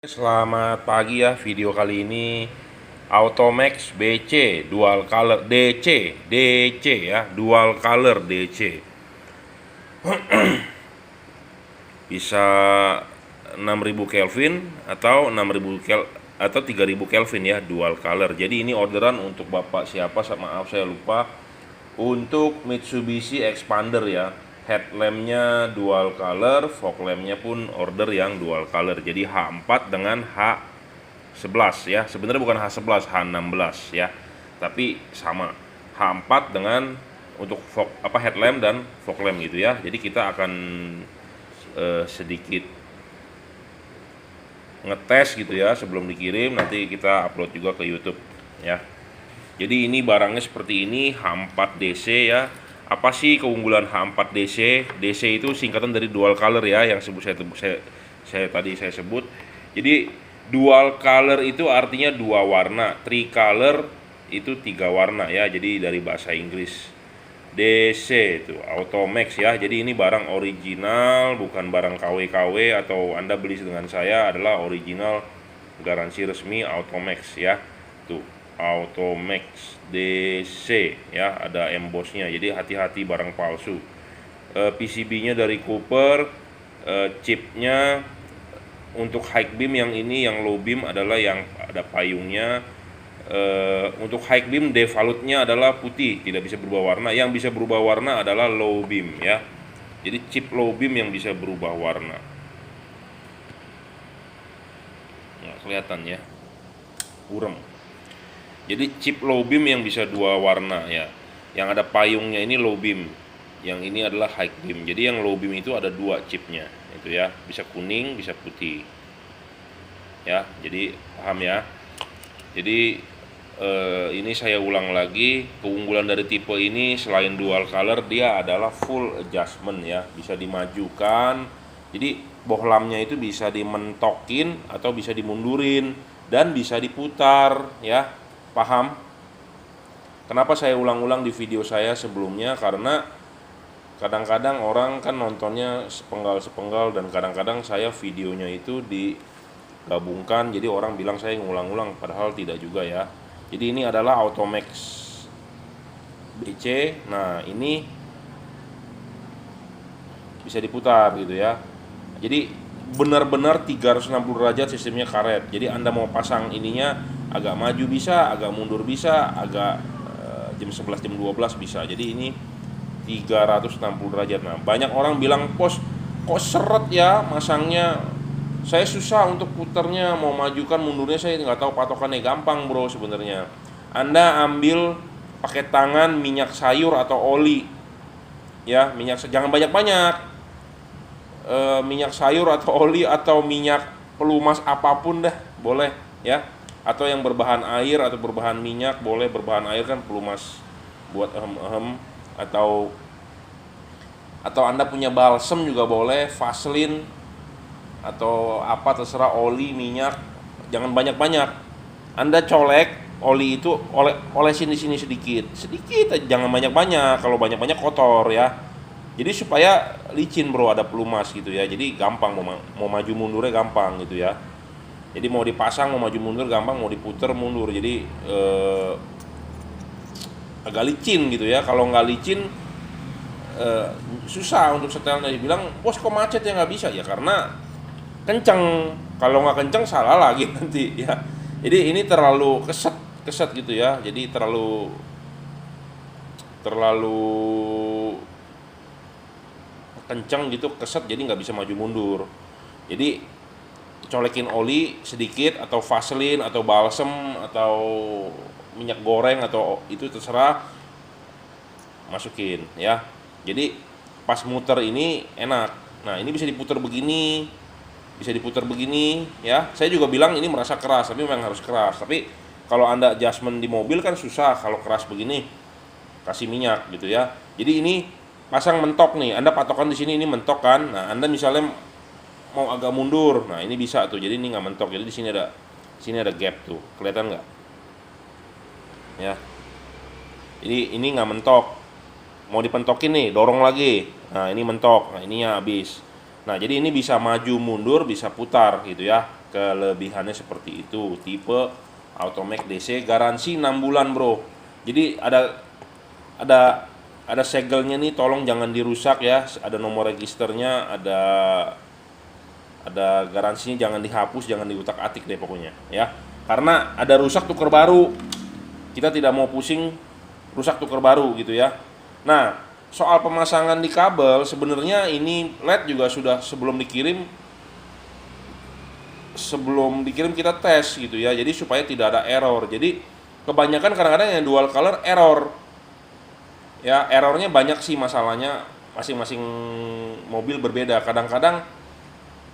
Selamat pagi ya, video kali ini Automax BC dual color DC ya, dual color DC. Bisa 6000 Kelvin atau 3000 Kelvin ya, dual color. Jadi ini orderan untuk Bapak siapa, maaf saya lupa. Untuk Mitsubishi Expander ya. Headlampnya dual color, fog lampnya pun order yang dual color. Jadi H4 dengan H11 ya. Sebenarnya bukan H11, H16 ya. Tapi sama. H4 dengan untuk headlamp dan fog lamp gitu ya. Jadi kita akan sedikit ngetes gitu ya sebelum dikirim, nanti kita upload juga ke YouTube ya. Jadi ini barangnya seperti ini, H4 DC ya. Apa sih keunggulan H4 DC? DC itu singkatan dari dual color ya, yang tadi saya sebut. Jadi dual color itu artinya dua warna, tricolor itu tiga warna ya. Jadi dari bahasa Inggris. DC itu Automax ya. Jadi ini barang original, bukan barang KW-KW atau Anda beli dengan saya, adalah original, garansi resmi Automax ya. Tuh, Automax DC ya, ada embossnya. Jadi hati-hati barang palsu. PCB-nya dari Cooper, chipnya untuk high beam yang ini, yang low beam adalah yang ada payungnya. Untuk high beam devalutnya adalah putih, tidak bisa berubah warna. Yang bisa berubah warna adalah low beam ya. Jadi chip low beam yang bisa berubah warna. Nggak kelihatan ya, urem. Jadi chip low beam yang bisa dua warna ya. Yang ada payungnya ini low beam, yang ini adalah high beam. Jadi yang low beam itu ada dua chipnya, itu ya, bisa kuning, bisa putih. Ya, jadi paham ya. Jadi ini saya ulang lagi, keunggulan dari tipe ini selain dual color, dia adalah full adjustment ya, bisa dimajukan. Jadi bohlamnya itu bisa dimentokin atau bisa dimundurin dan bisa diputar ya. Paham? Kenapa saya ulang-ulang di video saya sebelumnya? Karena kadang-kadang orang kan nontonnya sepenggal-sepenggal, dan kadang-kadang saya videonya itu digabungkan, jadi orang bilang saya ngulang-ulang, padahal tidak juga ya. Jadi ini adalah Automax BC. Nah, ini bisa diputar gitu ya. Jadi benar-benar 360 derajat sistemnya karet. Jadi Anda mau pasang ininya agak maju bisa, agak mundur bisa, agak jam 11 jam 12 bisa. Jadi ini 360 derajat. Nah, banyak orang bilang, kok seret ya masangnya, saya susah untuk putarnya, mau majukan mundurnya saya nggak tahu patokannya. Gampang bro sebenarnya. Anda ambil pakai tangan minyak sayur atau oli ya, jangan banyak-banyak, minyak sayur atau oli atau minyak pelumas apapun dah boleh ya, atau yang berbahan air atau berbahan minyak boleh. Berbahan air kan pelumas buat atau Anda punya balsem juga boleh, Vaseline atau apa terserah, oli, minyak, jangan banyak-banyak. Anda colek oli itu, oleh sini sedikit aja, jangan banyak-banyak. Kalau banyak-banyak kotor ya. Jadi supaya licin bro, ada pelumas gitu ya. Jadi gampang, mau maju mundurnya gampang gitu ya. Jadi mau dipasang, mau maju mundur gampang, mau diputer mundur. Jadi agak licin gitu ya. Kalau nggak licin susah untuk setelnya. Dibilang, bos kok macet ya, nggak bisa ya, karena kenceng. Kalau nggak kenceng salah lagi nanti ya. Jadi ini terlalu keset gitu ya. Jadi terlalu kenceng gitu, keset, jadi nggak bisa maju mundur. Jadi colekin oli sedikit atau Vaseline atau balsem atau minyak goreng atau itu terserah, masukin ya. Jadi pas muter ini enak. Nah, ini bisa diputar begini, bisa diputar begini ya. Saya juga bilang ini merasa keras, tapi memang harus keras. Tapi kalau Anda adjustment di mobil kan susah kalau keras begini, kasih minyak gitu ya. Jadi ini pasang mentok nih, Anda patokan di sini, ini mentok kan. Nah, Anda misalnya mau agak mundur, nah ini bisa tuh. Jadi ini nggak mentok, jadi di sini ada gap tuh, kelihatan nggak? Ya. Jadi ini nggak mentok. Mau dipentokin nih, dorong lagi. Nah, ini mentok. Nah, ininya habis. Nah, jadi ini bisa maju mundur, bisa putar gitu ya. Kelebihannya seperti itu. Tipe Automax DC, garansi 6 bulan bro. Jadi ada segelnya nih, tolong jangan dirusak ya. Ada nomor registernya, ada garansinya, jangan dihapus, jangan diutak-atik deh pokoknya ya. Karena ada rusak tuker baru. Kita tidak mau pusing rusak tuker baru gitu ya. Nah, soal pemasangan di kabel, sebenarnya ini LED juga sudah sebelum dikirim kita tes gitu ya. Jadi supaya tidak ada error. Jadi kebanyakan kadang-kadang yang dual color error. Ya, errornya banyak sih masalahnya, masing-masing mobil berbeda. Kadang-kadang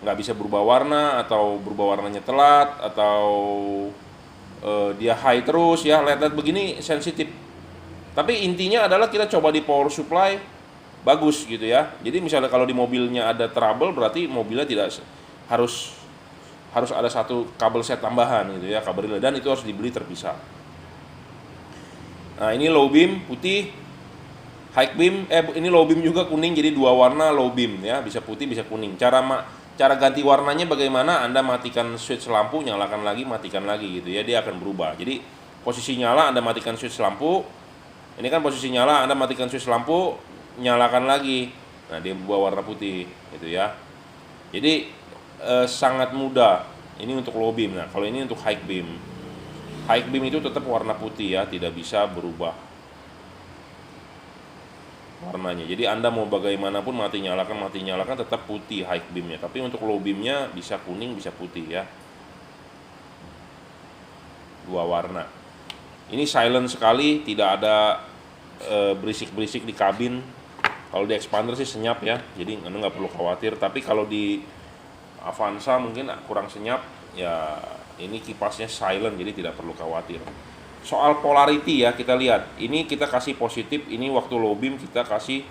nggak bisa berubah warna, atau berubah warnanya telat, atau dia high terus ya. LED begini sensitif. Tapi intinya adalah kita coba di power supply bagus gitu ya. Jadi misalnya kalau di mobilnya ada trouble, berarti mobilnya tidak harus ada satu kabel set tambahan gitu ya, kabel relay, dan itu harus dibeli terpisah. Nah, ini low beam putih, high beam, ini low beam juga kuning, jadi dua warna low beam ya, bisa putih bisa kuning. Cara ganti warnanya bagaimana? Anda matikan switch lampu, nyalakan lagi, matikan lagi gitu ya, dia akan berubah. Jadi posisi nyala Anda matikan switch lampu, ini kan posisi nyala, Anda matikan switch lampu, nyalakan lagi, nah dia berubah warna putih gitu ya. Jadi sangat mudah. Ini untuk low beam. Nah, kalau ini untuk high beam. High beam itu tetap warna putih ya, tidak bisa berubah warnanya. Jadi Anda mau bagaimanapun mati nyalakan tetap putih high beamnya. Tapi untuk low beamnya bisa kuning, bisa putih ya. Dua warna. Ini silent sekali, tidak ada berisik-berisik di kabin. Kalau di expander sih senyap ya, jadi Anda nggak perlu khawatir. Tapi kalau di Avanza mungkin kurang senyap ya, ini kipasnya silent, jadi tidak perlu khawatir. Soal polarity ya, kita lihat. Ini kita kasih positif, ini waktu low beam kita kasih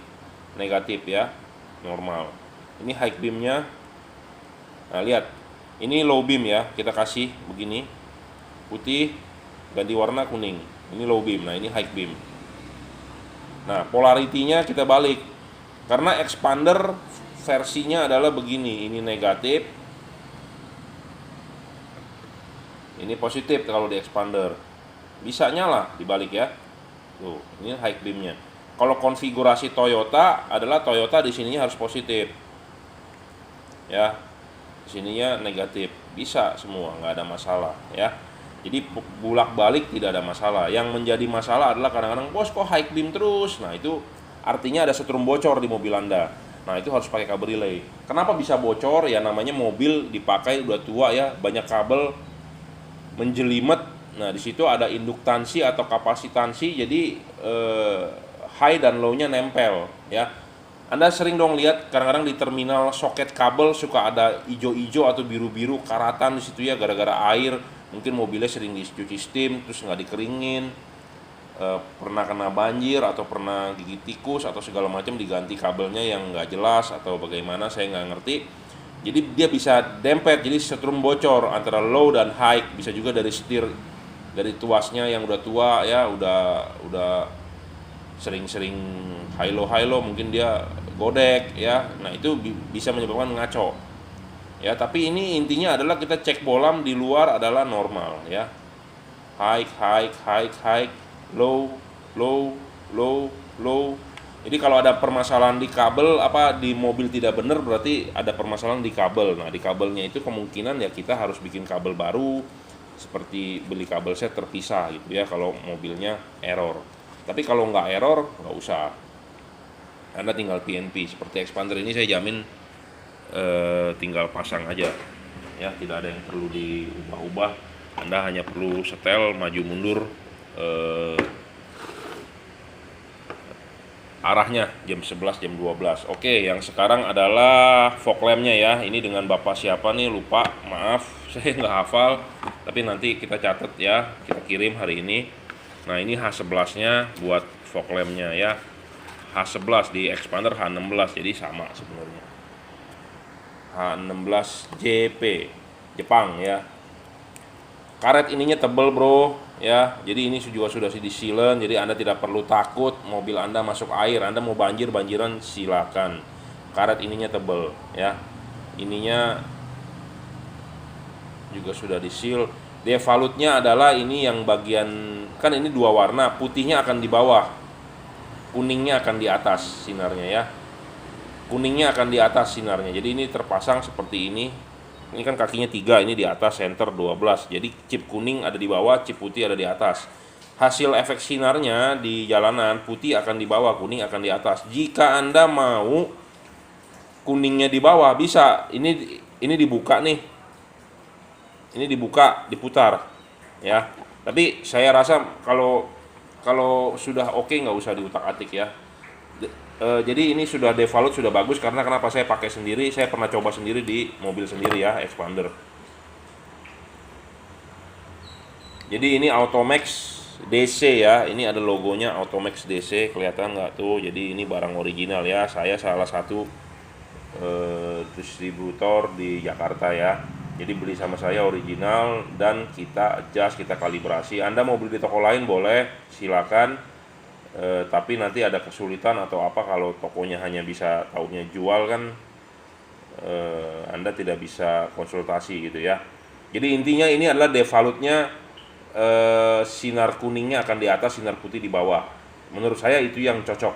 negatif ya, normal. Ini high beamnya. Nah, lihat. Ini low beam ya, kita kasih begini. Putih, ganti warna kuning. Ini low beam, nah ini high beam. Nah, polarity-nya kita balik. Karena expander versinya adalah begini, ini negatif. Ini positif kalau di expander. Bisa nyala dibalik ya. Tuh, ini high beamnya. Kalau konfigurasi Toyota adalah Toyota di sininya harus positif. Ya. Di sininya negatif. Bisa semua, nggak ada masalah ya. Jadi bolak-balik tidak ada masalah. Yang menjadi masalah adalah kadang-kadang, bos kok high beam terus. Nah, itu artinya ada setrum bocor di mobil Anda. Nah, itu harus pakai kabel relay. Kenapa bisa bocor? Ya namanya mobil dipakai udah tua ya, banyak kabel menjelimet. Nah, di situ ada induktansi atau kapasitansi, jadi high dan low-nya nempel ya. Anda sering dong lihat kadang-kadang di terminal soket kabel suka ada ijo-ijo atau biru-biru karatan di situ ya, gara-gara air. Mungkin mobilnya sering dicuci steam terus nggak dikeringin, pernah kena banjir atau pernah gigit tikus atau segala macam, diganti kabelnya yang nggak jelas atau bagaimana, saya nggak ngerti. Jadi dia bisa dempet, jadi setrum bocor antara low dan high. Bisa juga dari setir, dari tuasnya yang udah tua ya, udah sering-sering high low mungkin dia godek ya. Nah, itu bisa menyebabkan ngaco ya. Tapi ini intinya adalah kita cek bolam di luar adalah normal ya, high, low. Jadi kalau ada permasalahan di kabel di mobil tidak benar, berarti ada permasalahan di kabel. Nah, di kabelnya itu kemungkinan ya kita harus bikin kabel baru, seperti beli kabel set terpisah gitu ya kalau mobilnya error. Tapi kalau nggak error, nggak usah. Anda tinggal PNP seperti expander ini, saya jamin tinggal pasang aja ya, tidak ada yang perlu diubah-ubah. Anda hanya perlu setel maju mundur arahnya jam 11, jam 12. Oke, yang sekarang adalah fog lamp-nya ya. Ini dengan Bapak siapa nih, lupa, maaf, saya nggak hafal. Tapi nanti kita catat ya, kita kirim hari ini. Nah, ini H11-nya buat fog lamp-nya ya. H11 di expander H16, jadi sama sebenarnya. H16 JP, Jepang ya. Karet ininya tebel bro ya, jadi ini juga sudah di sealant, jadi Anda tidak perlu takut mobil Anda masuk air. Anda mau banjiran silakan. Karet ininya tebel ya. Ininya juga sudah di seal. Devalutnya adalah ini yang bagian, kan ini dua warna, putihnya akan di bawah, kuningnya akan di atas sinarnya ya. Kuningnya akan di atas sinarnya. Jadi ini terpasang seperti ini. Ini kan kakinya 3, ini di atas, center 12. Jadi chip kuning ada di bawah, chip putih ada di atas. Hasil efek sinarnya di jalanan, putih akan di bawah, kuning akan di atas. Jika Anda mau kuningnya di bawah, bisa. Ini dibuka nih. Ini dibuka, diputar, ya. Tapi saya rasa kalau sudah oke, nggak usah diutak-atik ya. Jadi ini sudah devalut, sudah bagus, karena kenapa saya pakai sendiri, saya pernah coba sendiri di mobil sendiri ya, expander. Jadi ini Automax DC ya, ini ada logonya Automax DC, kelihatan nggak tuh? Jadi ini barang original ya, saya salah satu distributor di Jakarta ya. Jadi beli sama saya original dan kita adjust, kita kalibrasi. Anda mau beli di toko lain boleh, silakan. Tapi nanti ada kesulitan atau apa kalau tokonya hanya bisa taunya jual kan, Anda tidak bisa konsultasi gitu ya. Jadi intinya ini adalah devalutnya, sinar kuningnya akan di atas, sinar putih di bawah. Menurut saya itu yang cocok.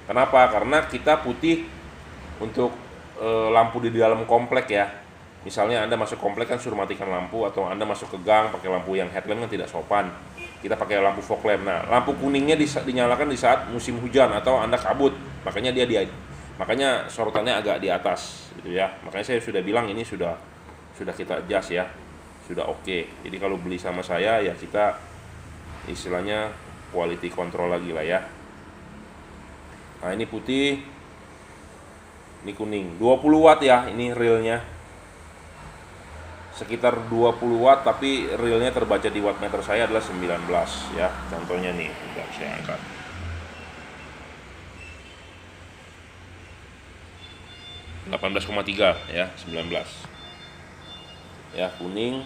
Kenapa? Karena kita putih untuk lampu di dalam komplek ya. Misalnya Anda masuk komplek kan suruh matikan lampu, atau Anda masuk ke gang pakai lampu yang headlamp kan tidak sopan. Kita pakai lampu fog lamp. Nah, lampu kuningnya dinyalakan di saat musim hujan atau Anda kabut. Makanya sorotannya agak di atas gitu ya. Makanya saya sudah bilang ini sudah kita adjust ya. Sudah oke. Jadi kalau beli sama saya ya kita istilahnya quality control lagi lah ya. Nah, ini putih, ini kuning. 20 watt ya, ini realnya. Sekitar 20 watt, tapi realnya terbaca di wattmeter saya adalah 19 ya. Contohnya nih, udah saya angkat. 18,3 ya, 19. Ya, kuning,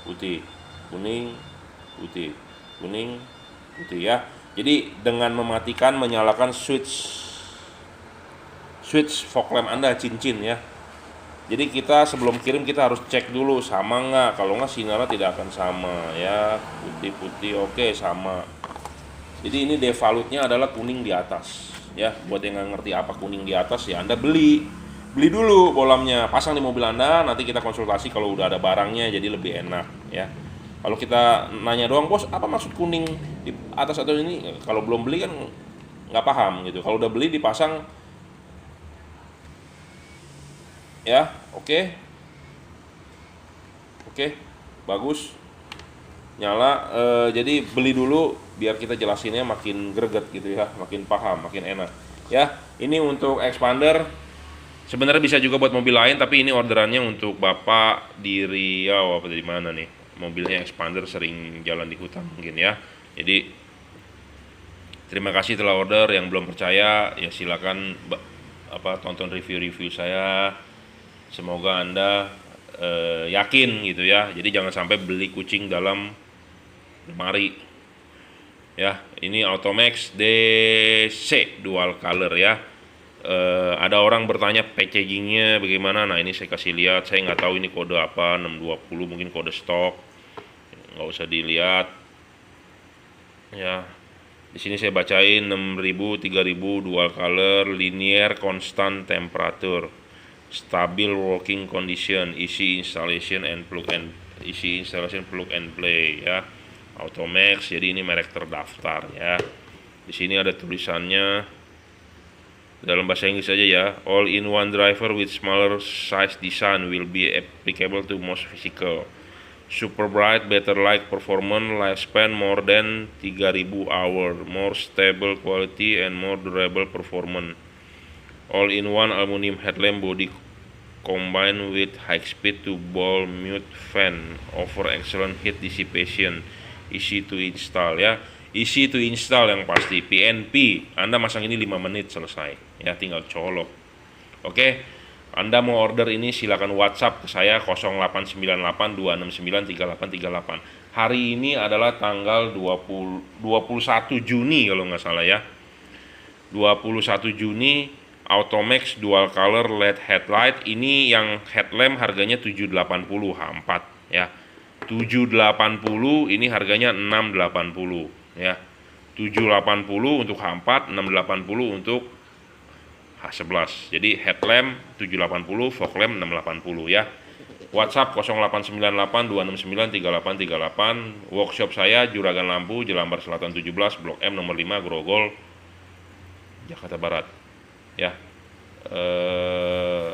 putih, kuning, putih, kuning, putih ya. Jadi dengan mematikan, menyalakan switch fog lamp Anda cincin ya. Jadi kita sebelum kirim kita harus cek dulu sama nggak, kalau nggak sinarnya tidak akan sama ya. Putih-putih oke, sama. Jadi ini devalutnya adalah kuning di atas ya. Buat yang nggak ngerti apa kuning di atas ya, Anda beli dulu bolamnya, pasang di mobil Anda, nanti kita konsultasi kalau udah ada barangnya, jadi lebih enak ya. Kalau kita nanya doang, bos apa maksud kuning di atas atau ini, kalau belum beli kan nggak paham gitu. Kalau udah beli dipasang ya, oke, bagus, nyala. Jadi beli dulu biar kita jelasinnya makin greget gitu ya, makin paham, makin enak ya. Ini untuk expander, sebenarnya bisa juga buat mobil lain, tapi ini orderannya untuk Bapak di Riau apa di mana nih, mobilnya expander, sering jalan di hutan mungkin ya. Jadi terima kasih telah order. Yang belum percaya ya silakan tonton review saya. Semoga Anda yakin gitu ya. Jadi jangan sampai beli kucing dalam lemari ya. Ini Automax DC dual color ya. Ada orang bertanya packagingnya bagaimana. Nah, ini saya kasih lihat. Saya nggak tahu ini kode apa, 620 mungkin kode stok, nggak usah dilihat ya. Di sini saya bacain 6000, 3000 dual color, linear constant temperature, stabil working condition, easy installation plug and play ya. Automax, jadi ini merek terdaftar ya. Di sini ada tulisannya dalam bahasa Inggris aja ya. All-in-one driver with smaller size design will be applicable to most vehicle. Super bright, better light performance, lifespan more than 3000 hour, more stable quality and more durable performance. All-in-one aluminum headlamp body combined with high-speed two-ball mute fan offer excellent heat dissipation, easy to install ya. Easy to install yang pasti, PNP. Anda masang ini 5 menit selesai ya, tinggal colok. Oke. Anda mau order ini silakan WhatsApp ke saya 089826933838. Hari ini adalah tanggal 21 Juni kalau nggak salah ya. 21 Juni Automax dual color LED headlight. Ini yang headlamp harganya 780 H4 ya. 780 ini harganya 680 ya. 780 untuk H4, 680 untuk H11. Jadi headlamp 780, fog lamp 680 ya. WhatsApp 0898 269 3838. Workshop saya Juragan Lampu, Jelambar Selatan 17, Blok M nomor 5, Grogol, Jakarta Barat. Ya.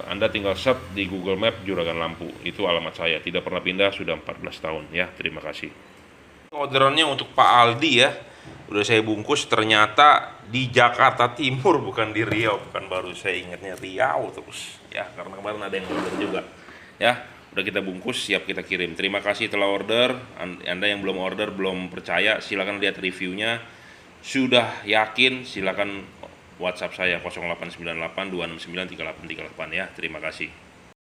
Anda tinggal search di Google Map Juragan Lampu. Itu alamat saya. Tidak pernah pindah sudah 14 tahun ya. Terima kasih. Orderannya untuk Pak Aldi ya. Udah saya bungkus, ternyata di Jakarta Timur bukan di Riau. Bukan, baru saya ingatnya Riau terus ya, karena kemarin ada yang order juga ya. Udah kita bungkus, siap kita kirim. Terima kasih telah order. Anda yang belum order, belum percaya, silakan lihat reviewnya. Sudah yakin, silakan WhatsApp saya 0898 269 3838 ya. Terima kasih.